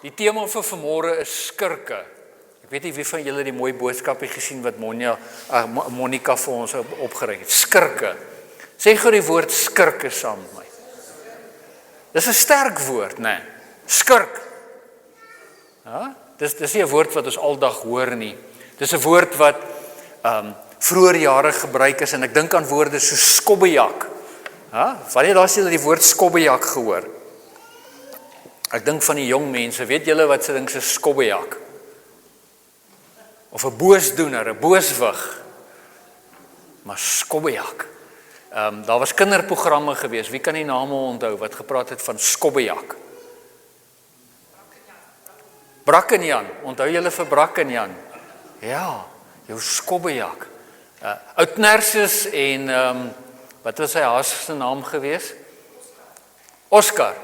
Die tema vir vanmôre is skurke. Ek weet nie wie van julle die mooi boodskap het gesien wat Monica vir ons opgerig het. Skurke. Sê gou die woord skurke saam met my. Dis 'n sterk woord, né? Skurk. Ja? Dis nie 'n woord wat ons aldag hoor nie. Dis 'n woord wat vroeër jare gebruik is en ek dink aan woorde so skobbejak. Ja? Wanneer laas jy die woord skobbejak gehoor? Ek dink van die jong mense, weet julle wat se ding se skobbejak? Of 'n boosdoener, 'n booswig. Maar skobbejak. Daar was kinderprogramme gewees, wie kan die name onthou wat gepraat het van skobbejak? Brakkenjan, onthou julle vir Brakkenjan? Ja, jou skobbejak. Oud-Nersus en wat was sy haas se naam gewees? Oscar.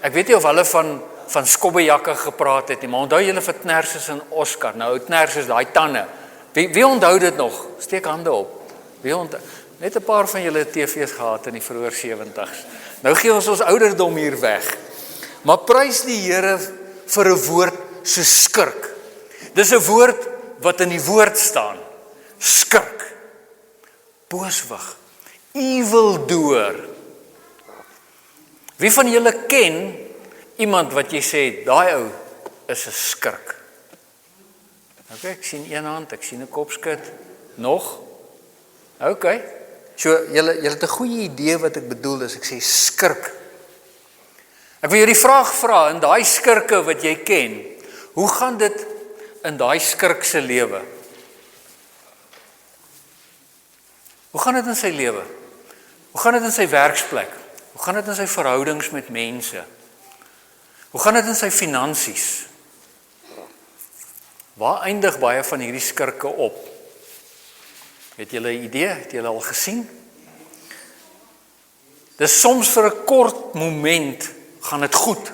Ek weet nie of hulle van skobbejakke gepraat het nie, maar onthou julle vir Oud-Nersus en Oscar. Nou Oud-Nersus, daai tande. Wie onthou dit nog? Steek hande op. Wie onthou? Net 'n paar van julle TV's gehad in die vroeë 70's. Nou gee ons ouderdom hier weg. Maar prys die Here vir 'n woord so skurk. Dis 'n woord wat in die woord staan. Skurk. Booswig. Evildoer. Wie van julle ken iemand wat jy sê, daai ou is 'n skurk? Okay, ek sien een hand, ek sien 'n kopskud. Nog? Okay. So, julle het 'n goeie idee wat ek bedoel as ek sê skurk. Ek wil jou die vraag vra, in daai skurke wat jy ken, hoe gaan dit in daai skurk se lewe? Hoe gaan dit in sy lewe? Hoe gaan dit in sy werksplek? Hoe gaan dit in sy verhoudings met mense? Hoe gaan dit in sy finansies? Waar eindig baie van hierdie skurke op? Het julle 'n idee? Het julle al gesien? Dis soms vir 'n kort moment gaan dit goed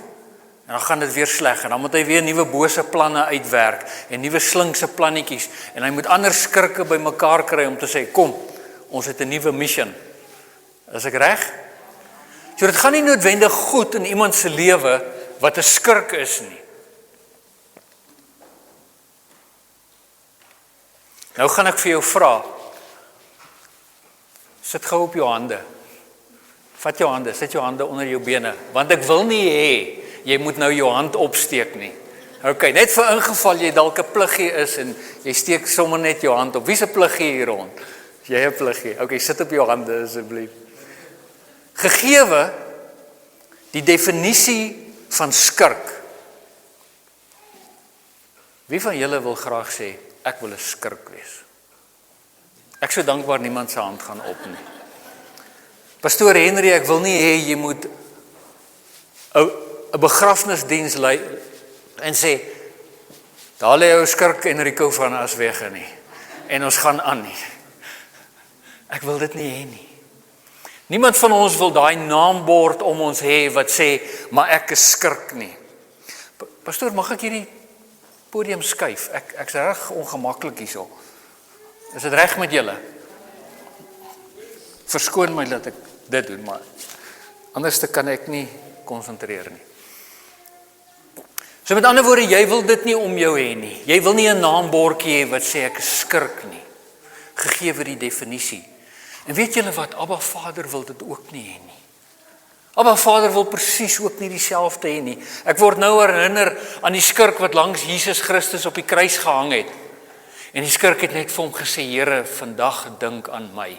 en dan gaan dit weer sleg en dan moet hy weer nuwe bose planne uitwerk en nuwe slinkse plannetjies en hy moet ander skurke bymekaar kry om te sê, kom, ons het 'n nuwe mission. Is ek reg? So dit gaan nie noodwendig goed in iemand se lewe wat 'n skurk is nie. Nou gaan ek vir jou vra. Sit gou op jou hande. Vat jou hande, sit jou hande onder jou bene, want ek wil nie hê jy moet nou jou hand opsteek nie. Okay, net vir ingeval jy dalk 'n pluggie is en jy steek sommer net jou hand op. Wie se pluggie hier rond? Jy 'n pluggie. Okay, sit op jou hande asseblief. Gegeewe die definisie van skurk. Wie van julle wil graag sê ek wil 'n skurk wees? Ek sou dankbaar niemand se hand gaan op nie. Pastoor Henry, ek wil nie hê jy moet 'n begrafnisdiens lei en sê daar lê jou skurk Enrico van Aswege nie en ons gaan aan nie. Ek wil dit nie hê nie. Niemand van ons wil daai naambord om ons hê wat sê, maar ek is skurk nie. Pastoor, mag ek hierdie podium skuif? Ek's reg ongemaklik hierso. Is dit reg met julle? Verskoon my dat ek dit doen, maar anders kan ek nie konsentreer nie. So met ander woorde, jy wil dit nie om jou hê nie. Jy wil nie 'n naambordjie hê wat sê ek is skurk nie. Gegee die definisie. En weet julle wat, Abba Vader wil dit ook nie hê nie. Abba Vader wil presies ook nie dieselfde hê nie. Ek word nou herinner aan die skurk wat langs Jesus Christus op die kruis gehang het. En die skurk het net vir hom gesê, Here, vandag dink aan my.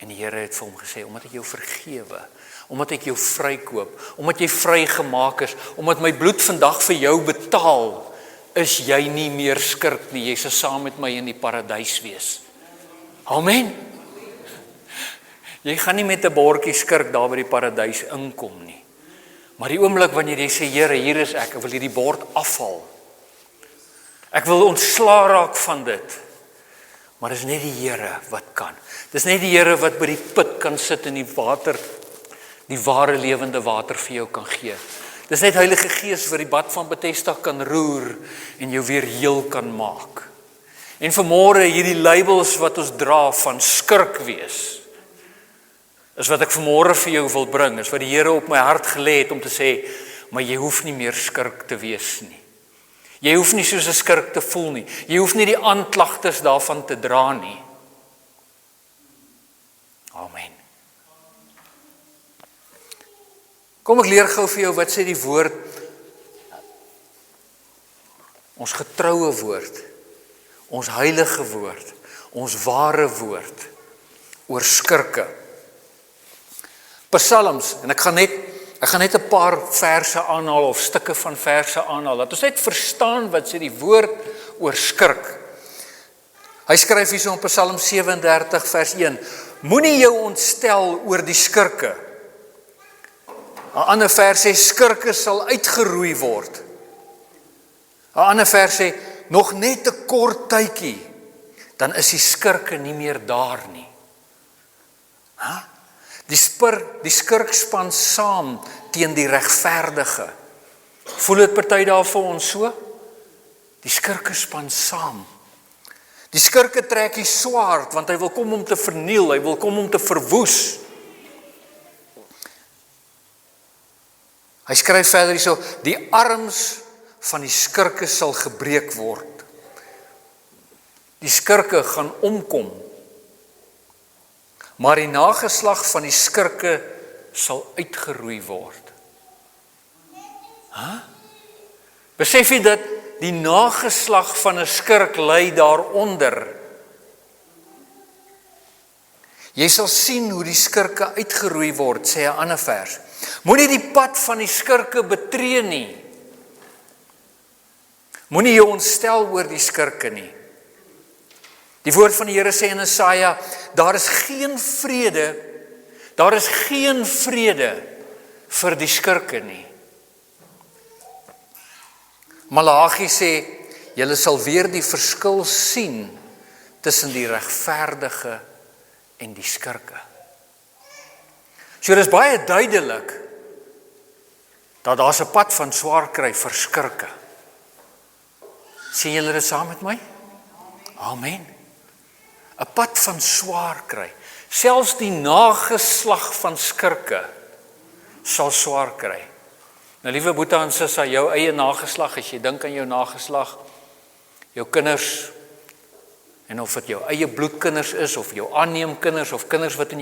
En die Here het vir hom gesê, omdat ek jou vergewe, omdat ek jou vrykoop, omdat jy vrygemaak is, omdat my bloed vandag vir jou betaal, is jy nie meer skurk nie. Jy sal saam met my in die paradys wees. Amen. Jy gaan nie met 'n bordjie skurk daar by die paradys inkom nie. Maar die oomblik wanneer jy sê, Here, hier is ek wil hierdie bord afhaal. Ek wil ontslaa raak van dit. Maar dis net die Here wat kan. Dis net die Here wat by die put kan sit en die water, die ware lewende water vir jou kan gee. Dis net Heilige Gees wat die bad van Bethesda kan roer en jou weer heel kan maak. En vanmôre hierdie labels wat ons dra van skurk wees, is wat ek vanmôre vir jou wil bring, is wat die Here op my hart gelê het om te sê, maar jy hoef nie meer skurk te wees nie. Jy hoef nie soos 'n skurk te voel nie. Jy hoef nie die aanklagtes daarvan te dra nie. Amen. Kom ek leer gou vir jou, wat sê die woord? Ons getroue woord, ons heilige woord, ons ware woord, oor skurke. Psalms, en ek gaan net 'n paar verse aanhaal, of stukke van verse aanhaal, dat ons net verstaan wat sê die woord oor skurk. Hy skryf hierso in Psalm 37 vers 1, moenie jou ontstel oor die skurke. 'n ander vers sê, skurke sal uitgeroei word. 'n ander vers sê, nog net 'n kort tydjie, dan is die skurke nie meer daar nie. Die skurk span saam teen die regverdige. Voel dit party daar vir ons so? Die skurke span saam. Die skurke trek die swaard, want hy wil kom om te verniel, hy wil kom om te verwoes. Hy skryf verder hierso, die arms van die skurke sal gebreek word. Die skurke gaan omkom, maar die nageslag van die skurke sal uitgeroei word. Besef jy dat die nageslag van 'n skurk lê daaronder? Jy sal sien hoe die skurke uitgeroei word, sê 'n ander vers. Moenie die pad van die skurke betree nie. Moenie jou ontstel oor die skurke nie. Die woord van die Here sê in Jesaja, daar is geen vrede vir die skurke nie. Malagi sê, julle sal weer die verskil sien tussen die regverdige en die skurke. So dit is baie duidelik dat daar's 'n pad van swaar kry vir skurke. Sien julle dit saam met my? Amen. 'n pad van swaar kry. Selfs die nageslag van skurke sal swaar kry. Nou liewe Boeta en Sissa, jou eie nageslag, as jy dink aan jou nageslag, jou kinders, en of dit jou eie bloedkinders is, of jou aanneemkinders, of kinders wat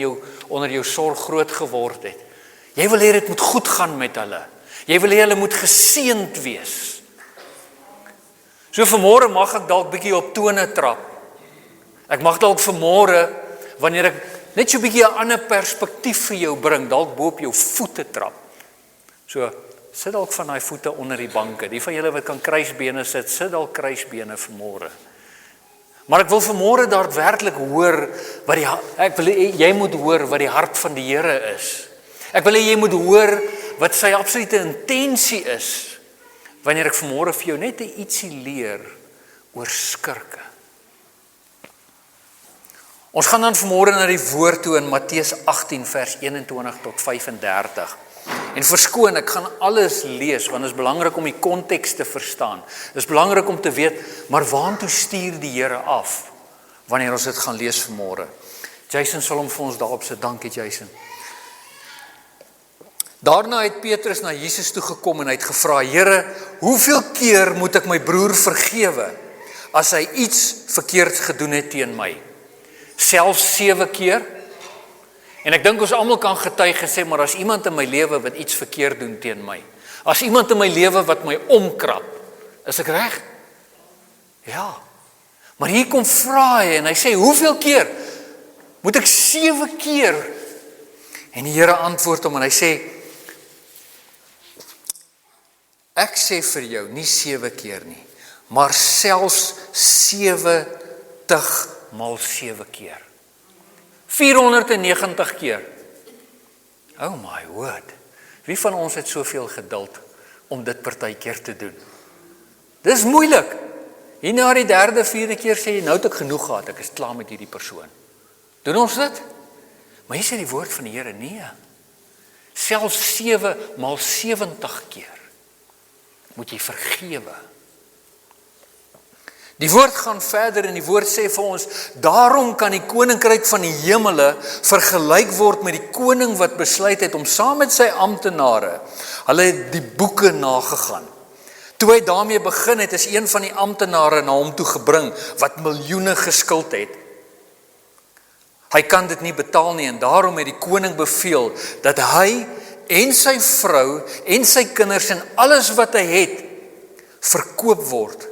onder jou sorg groot geword het. Jy wil hê dit moet goed gaan met hulle. Jy wil hê hulle moet geseënd wees. So vanmôre mag ek dalk bietjie op tone trap. Ek mag dalk vanmôre, wanneer ek net so bietjie 'n ander perspektief vir jou bring, dalk bo op jou voete trap. So, sit dalk van daai voete onder die banke. Die van julle wat kan kruisbene sit dalk kruisbene vanmôre. Maar ek wil vanmôre daadwerklik hoor jy moet hoor wat die hart van die Here is. Ek wil hê jy moet hoor wat sy absolute intensie is, wanneer ek vanmôre vir jou net 'n ietsie leer oor skurke. Ons gaan dan vanmôre na die woord toe in Matteus 18 vers 21 tot 35. En verskoon, ek gaan alles lees, want dit is belangrik om die konteks te verstaan. Dit is belangrik om te weet, maar waartoe stuur die Here af, wanneer ons dit gaan lees vanmôre. Jason sal hom vir ons daarop sit. Dankie Jason. Daarna het Petrus na Jesus toe gekom en hy het gevra, Here, hoeveel keer moet ek my broer vergewe, as hy iets verkeerd gedoen het teen my? Selfs 7 keer? En ek dink ons almal kan getuig en sê, maar as iemand in my lewe wat iets verkeerd doen teen my, as iemand in my lewe wat my omkrap, is ek reg? Ja. Maar hier kom vra hy en hy sê, hoeveel keer? Moet ek 7 keer? En die Here antwoord hom en hy sê, ek sê vir jou, nie 7 keer nie, maar selfs 70 maal 7 keer. 490 keer. Oh my word. Wie van ons het soveel geduld om dit partykeer te doen? Dis moeilik. Hier na die 3de, 4de keer sê jy, nou het ek genoeg gehad, ek is klaar met hierdie persoon. Doen ons dit? Maar hier sê die woord van die Here, nee. Selfs 7 maal 70 keer moet jy vergewe. Die woord gaan verder en die woord sê vir ons, daarom kan die koninkryk van die hemele vergelyk word met die koning wat besluit het om saam met sy amptenare, hulle het die boeke nagegaan. Toe hy daarmee begin het, is een van die amptenare na hom toe gebring, wat miljoene geskuld het. Hy kan dit nie betaal nie, en daarom het die koning beveel, dat hy en sy vrou, en sy kinders, en alles wat hy het, verkoop word,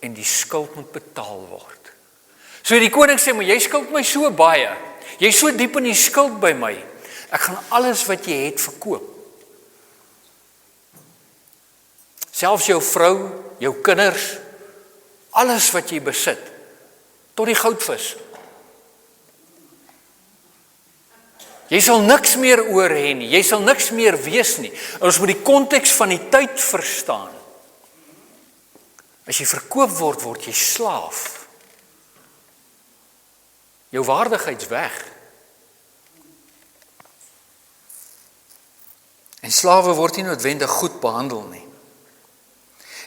en die skuld moet betaal word. So die koning sê, maar jy skuld my so baie, jy is so diep in die skuld by my, ek gaan alles wat jy het verkoop. Selfs jou vrou, jou kinders, alles wat jy besit, tot die goudvis. Jy sal niks meer oor hê nie, jy sal niks meer wees nie. Ons moet die konteks van die tyd verstaan. As jy verkoop word, word jy slaaf. Jou waardigheid's weg. En slawe word nie noodwendig goed behandel nie.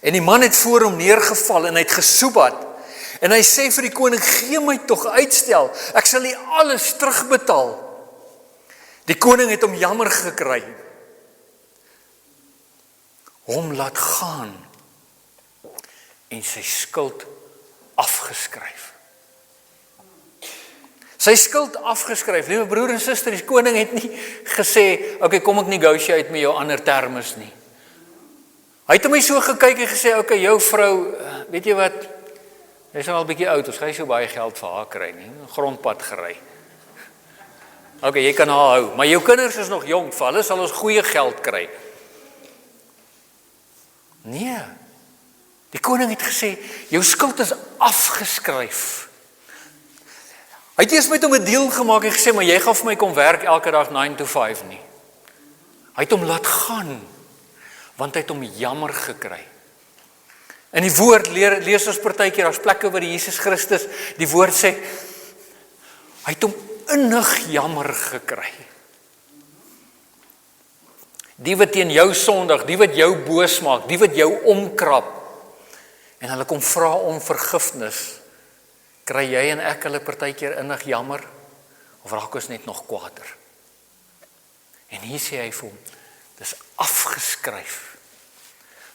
En die man het voor hom neergeval en hy het gesoebat. En hy sê vir die koning, gee my tog uitstel, ek sal nie alles terugbetaal. Die koning het hom jammer gekry. Hom laat gaan en sy skuld afgeskryf. Sy skuld afgeskryf. Liewe broer en suster, die koning het nie gesê, okay, kom ek negotiate met jou ander termes nie. Hy het hom so gekyk en gesê, okay, jou vrou, weet jy wat, hy is al 'n bietjie oud, ons gaan nie so baie geld vir haar kry nie, grondpad gery. Okay, jy kan haar hou, maar jou kinders is nog jong, vir hulle sal ons goeie geld kry. Nee, die koning het gesê, jou skuld is afgeskryf. Hy het eers met hom 'n deal gemaak en gesê, maar jy gaan vir my kom werk elke dag 9 to 5 nie. Hy het hom laat gaan, want hy het hom jammer gekry. In die woord lees ons partykeer, as plekke waar die Jesus Christus, die woord sê, hy het hom innig jammer gekry. Die wat teen jou sondig, die wat jou boos maak, die wat jou omkrap, en hulle kom vra om vergifnis, kry jy en ek hulle partykeer innig jammer, of raak ons net nog kwaader? En hier sê hy vir hom, dis afgeskryf.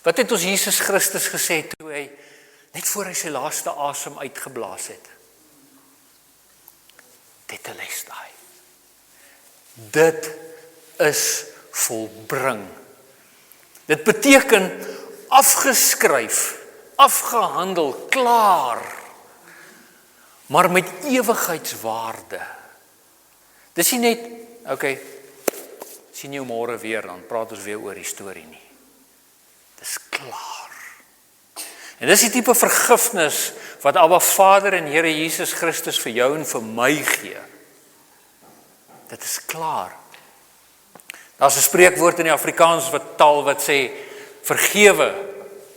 Wat het ons Jesus Christus gesê toe hy, net voor hy sy laaste asem uitgeblaas het? Tetelestai. Dit is volbring. Dit beteken afgeskryf, afgehandel, klaar, maar met ewigheidswaarde. Dis nie net, okay, sien jou môre weer, dan praat ons weer oor die storie nie. Dis klaar. En dis die tipe vergifnis wat Abba Vader en Here Jesus Christus vir jou en vir my gee. Dit is klaar. Daar's 'n spreekwoord in die Afrikaans taal wat sê, vergewe,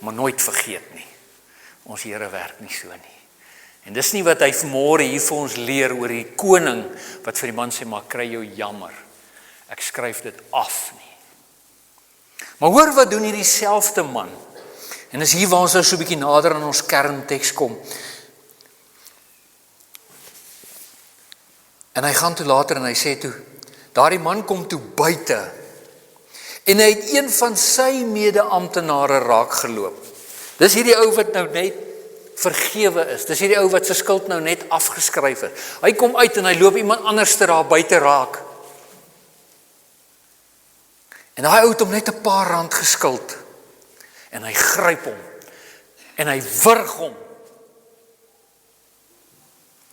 maar nooit vergeet nie. Ons Here werk nie so nie. En dis nie wat hy vanmôre hier vir ons leer oor die koning, wat vir die man sê, maar kry jou jammer. Ek skryf dit af nie. Maar hoor wat doen hierdie selfde man. En is hier waar ons nou so 'n bietjie nader aan ons kernteks kom. En hy gaan toe later en hy sê toe, daardie man kom toe buite, en hy het een van sy mede-amptenare raak geloop. Dis hierdie ou wat nou net vergewe is, dis hierdie ou wat sy skuld nou net afgeskryf het. Hy kom uit en hy loop iemand anders daar buite raak. En hy het hom net 'n paar rand geskuld, en hy gryp hom, en hy wurg hom,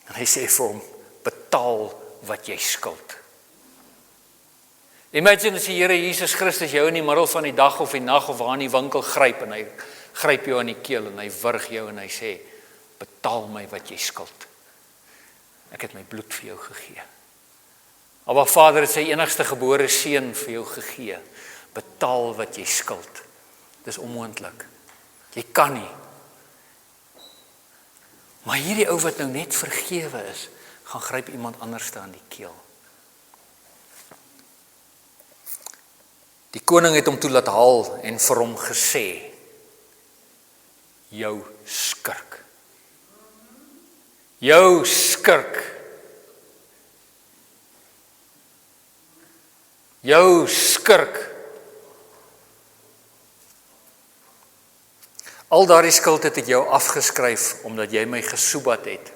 en hy sê vir hom, betaal wat jy skuld. Imagine as die Here Jesus Christus jou in die middel van die dag of die nag of waar in die winkel gryp, en hy gryp jou aan die keel, en hy wurg jou, en hy sê, betaal my wat jy skuld. Ek het my bloed vir jou gegee. Abba Vader het sy enigste gebore seun vir jou gegee. Betaal wat jy skuld. Dis onmoontlik. Jy kan nie. Maar hierdie ou wat nou net vergewe is, gaan gryp iemand anders aan die keel. Die koning het hom toe laat haal en vir hom gesê, jou skurk. Jou skurk. Jou skurk. Al daardie skuld het ek jou afgeskryf, omdat jy my gesoebat het.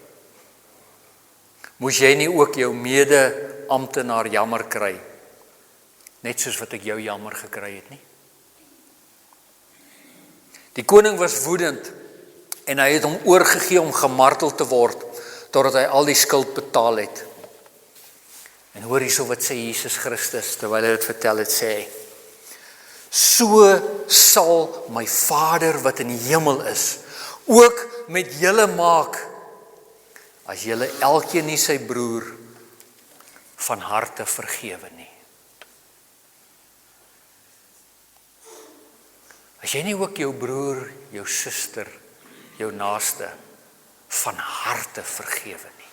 Moes jy nie ook jou mede-amptenaar jammer kry, net soos wat ek jou jammer gekry het nie? Die koning was woedend, en hy het hom oorgegee om gemartel te word, totdat hy al die skuld betaal het. En hoor hierso wat sê Jesus Christus, terwyl hy dit vertel het, sê hy, so sal my Vader wat in die hemel is, ook met julle maak, as julle elkeen nie sy broer van harte vergewe nie. As jy nie ook jou broer, jou suster, jou naaste van harte vergewe nie.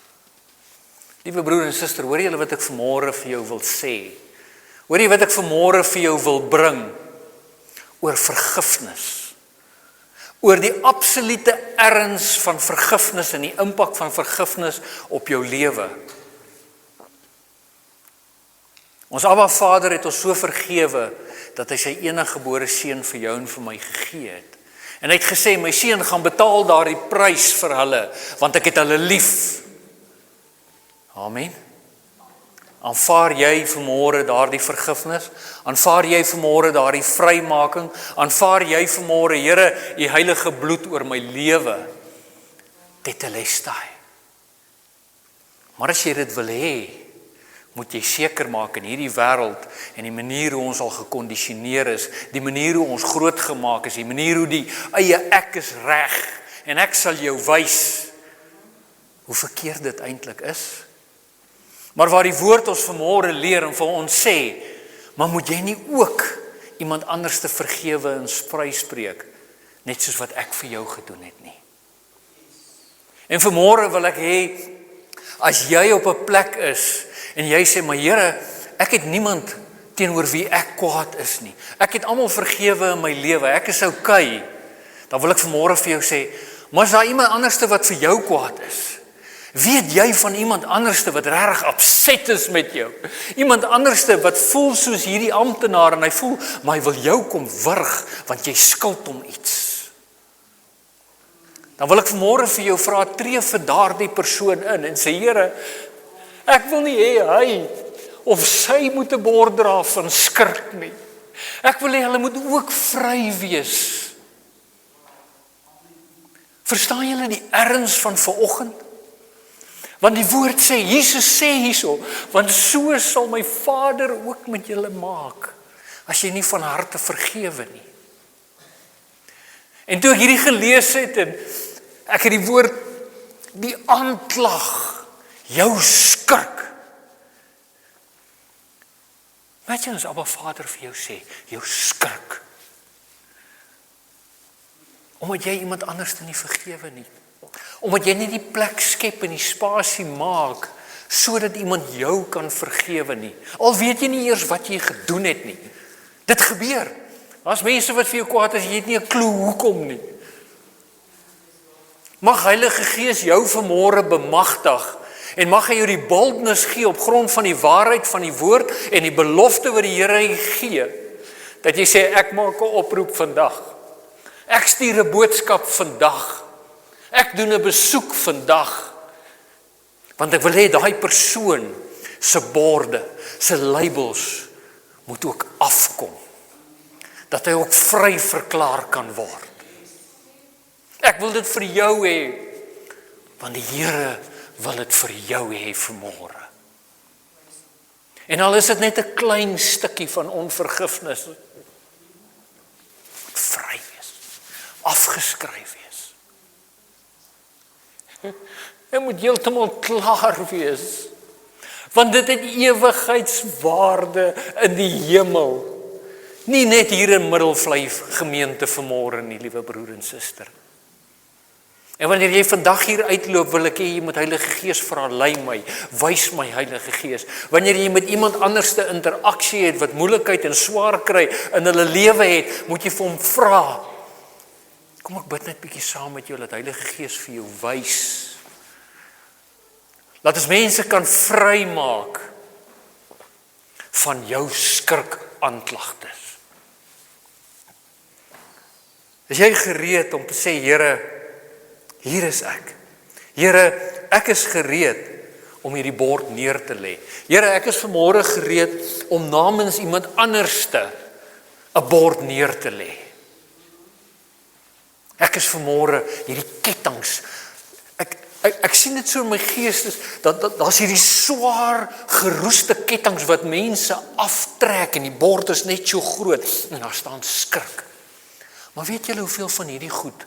Liewe broer en suster, hoor julle wat ek vanmôre vir jou wil sê? Hoor jy wat ek vanmôre vir jou wil bring? Oor vergifnis. Oor die absolute erns van vergifnis en die impak van vergifnis op jou lewe. Ons Abba Vader het ons so vergewe, dat hy sy eniggebore seun vir jou en vir my gegee het. En hy het gesê, my seun gaan betaal daardie prys vir hulle, want ek het hulle lief. Amen. Aanvaar jy vanmôre daardie vergifnis? Aanvaar jy vanmôre daardie vrymaking? Aanvaar jy vanmôre, Here, u heilige bloed oor my lewe? Tetelestai. Maar as jy dit wil hê, moet jy seker maak in hierdie wêreld en die manier hoe ons al gekondisioneer is, die manier hoe ons groot gemaak is, die manier hoe die eie ek is reg en ek sal jou wys hoe verkeerd dit eintlik is. Maar waar die woord ons vanmôre leer en vir ons sê, maar moet jy nie ook iemand anders te vergewe en vryspreek, net soos wat ek vir jou gedoen het nie. En vanmôre wil ek hê, as jy op 'n plek is, en jy sê, maar Here, ek het niemand teenoor wie ek kwaad is nie. Ek het almal vergewe in my lewe, ek is okay. Dan wil ek vanmôre vir jou sê, maar is daar iemand anderste wat vir jou kwaad is? Weet jy van iemand anderste wat regtig upset is met jou? Iemand anderste wat voel soos hierdie amptenaar en hy voel, maar hy wil jou kom wurg, want jy skuld hom iets. Dan wil ek vanmôre vir jou vra, tree vir daardie persoon in en sê, Here, ek wil nie hê hy of sy moet 'n bord dra van skurk nie. Ek wil hê hulle moet ook vry wees. Verstaan julle die erns van vanoggend? Want die woord sê, Jesus sê hierso, want so sal my Vader ook met julle maak, as jy nie van harte vergewe nie. En toe ek hierdie gelees het, en ek het die woord, die aanklag, jou skurk. Weet jy, ons Abba Vader vir jou sê, jou skurk. Omdat jy iemand anders nie vergewe nie. Omdat jy nie die plek skep en die spasie maak, sodat iemand jou kan vergewe nie. Al weet jy nie eers wat jy gedoen het nie. Dit gebeur. Daar's mense wat vir jou kwaad is, jy het nie 'n klou hoekom nie. Mag Heilige Gees jou vanmôre bemagtig, en mag hy jou die boldness gee op grond van die waarheid van die woord en die belofte wat die Here gee, dat jy sê, ek maak 'n oproep vandag. Ek stuur 'n boodskap vandag. Ek doen 'n besoek vandag. Want ek wil hê daai persoon se borde, se labels moet ook afkom. Dat hy ook vry verklaar kan word. Ek wil dit vir jou hê, want die Here wil dit vir jou hê vanmôre. En al is dit net 'n klein stukkie van onvergifnis, vry wees, afgeskryf wees. Jy moet heeltemal klaar wees, want dit het ewigheidswaarde in die hemel. Nie net hier in Middelvlei gemeente vanmôre nie, liewe broer en suster. En wanneer jy vandag hier uitloop, wil ek hê jy moet Heilige Gees vra, lei my, wys my Heilige Gees. Wanneer jy met iemand anders te interaksie het, wat moeilikheid en swaar kry in hulle lewe het, moet jy vir hom vra. Kom ek bid net bietjie saam met jou, dat Heilige Gees vir jou wys Laat ons mense kan vrymaak van jou skurkaanklagtes. Is jy gereed om te sê, Here, hier is ek. Here, ek is gereed om hierdie bord neer te lê. Here, ek is vanmôre gereed om namens iemand anderste 'n bord neer te lê. Ek is vanmôre hierdie kettinge. Ek sien dit so in my gees, dat daar's hierdie swaar geroeste kettinge wat mense aftrek en die bord is net so groot en daar staan skrik. Maar weet julle hoeveel van hierdie goed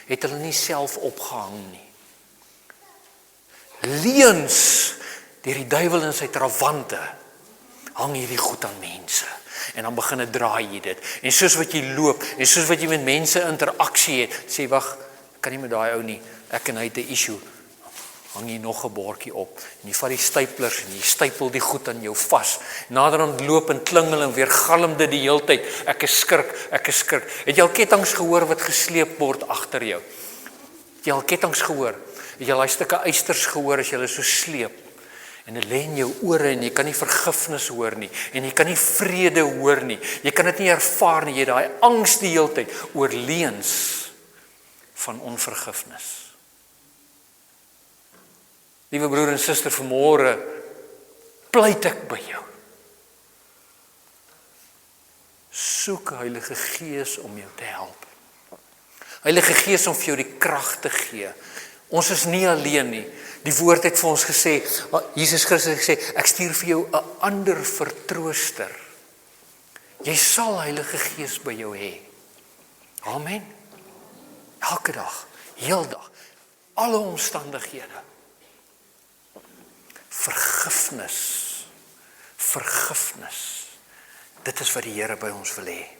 het hulle nie self opgehang nie? Leuns deur die duiwel in sy trawante hang hierdie goed aan mense. En dan begin dit draai jy dit. En soos wat jy loop en soos wat jy met mense interaksie het, sê wag, kan nie met daai ou nie. Ek en hy het 'n issue. Hang jy nog 'n bordjie op. En jy vat die staplers en jy stapel die goed aan jou vas. Naderhand loop en klingel en weer galm dit die hele tyd. Ek is skrik. Het jy al kettinge gehoor wat gesleep word agter jou? Het jy al kettinge gehoor? Het jy al daai stukke eisters gehoor as jy hulle so sleep? En dit lê in jou ore en jy kan nie vergifnis hoor nie. En jy kan nie vrede hoor nie. Jy kan dit nie ervaar nie. Jy het daai angs die hele tyd oor leuns van onvergifnis. Liewe broer en suster, vanmôre pleit ek by jou. Soek Heilige Gees om jou te help. Heilige Gees om vir jou die krag te gee. Ons is nie alleen nie. Die woord het vir ons gesê, Jesus Christus het gesê, ek stuur vir jou 'n ander vertrooster. Jy sal Heilige Gees by jou hê. Amen. Elke dag, heeldag, alle omstandighede. Vergifnis. Dit is wat die Here by ons wil hê.